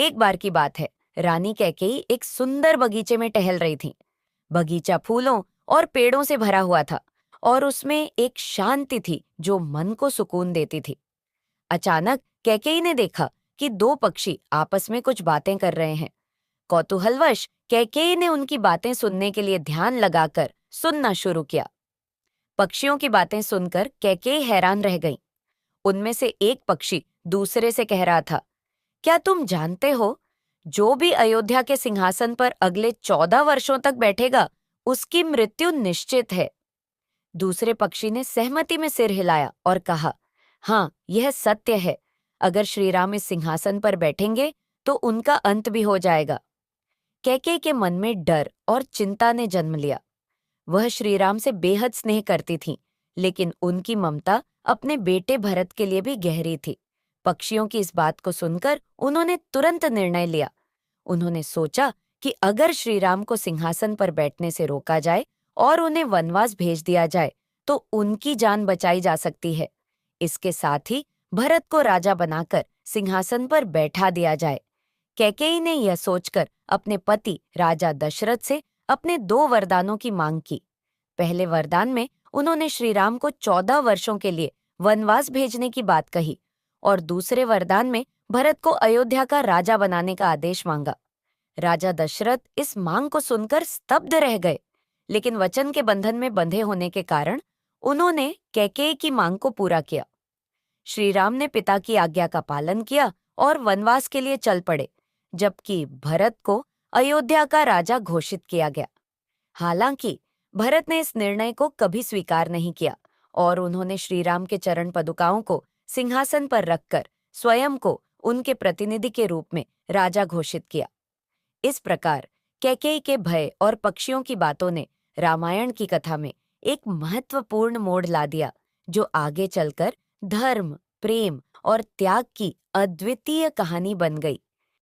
एक बार की बात है, रानी कैकेयी एक सुंदर बगीचे में टहल रही थी। बगीचा फूलों और पेड़ों से भरा हुआ था और उसमें एक शांति थी जो मन को सुकून देती थी। अचानक कैकेयी ने देखा कि दो पक्षी आपस में कुछ बातें कर रहे हैं। कौतूहलवश कैकेयी ने उनकी बातें सुनने के लिए ध्यान लगाकर सुनना शुरू किया। पक्षियों की बातें सुनकर कैकेयी हैरान रह गई। उनमें से एक पक्षी दूसरे से कह रहा था, क्या तुम जानते हो, जो भी अयोध्या के सिंहासन पर अगले 14 वर्षों तक बैठेगा, उसकी मृत्यु निश्चित है। दूसरे पक्षी ने सहमति में सिर हिलाया और कहा, हाँ, यह सत्य है। अगर श्रीराम इस सिंहासन पर बैठेंगे तो उनका अंत भी हो जाएगा। कैकेयी के मन में डर और चिंता ने जन्म लिया। वह श्रीराम से बेहद स्नेह करती थी, लेकिन उनकी ममता अपने बेटे भरत के लिए भी गहरी थी। पक्षियों की इस बात को सुनकर उन्होंने तुरंत निर्णय लिया। उन्होंने सोचा कि अगर श्रीराम को सिंहासन पर बैठने से रोका जाए और उन्हें वनवास भेज दिया जाए, तो उनकी जान बचाई जा सकती है। इसके साथ ही भरत को राजा बनाकर सिंहासन पर बैठा दिया जाए। कैकेयी ने यह सोचकर अपने पति राजा दशरथ से अपने 2 वरदानों की मांग की। पहले वरदान में उन्होंने श्रीराम को 14 वर्षों के लिए वनवास भेजने की बात कही और दूसरे वरदान में भरत को अयोध्या का राजा बनाने का आदेश मांगा। राजा दशरथ इस मांग को सुनकर स्तब्ध रह गए, लेकिन वचन के बंधन में बंधे होने के कारण उन्होंने कैकेयी की मांग को पूरा किया। श्रीराम ने पिता की आज्ञा का पालन किया और वनवास के लिए चल पड़े, जबकि भरत को अयोध्या का राजा घोषित किया गया। हालांकि भरत ने इस निर्णय को कभी स्वीकार नहीं किया और उन्होंने श्रीराम के चरण पदुकाओं को सिंहासन पर रखकर स्वयं को उनके प्रतिनिधि के रूप में राजा घोषित किया। इस प्रकार कैकेयी के भय और पक्षियों की बातों ने रामायण की कथा में एक महत्वपूर्ण मोड़ ला दिया, जो आगे चलकर धर्म, प्रेम और त्याग की अद्वितीय कहानी बन गई।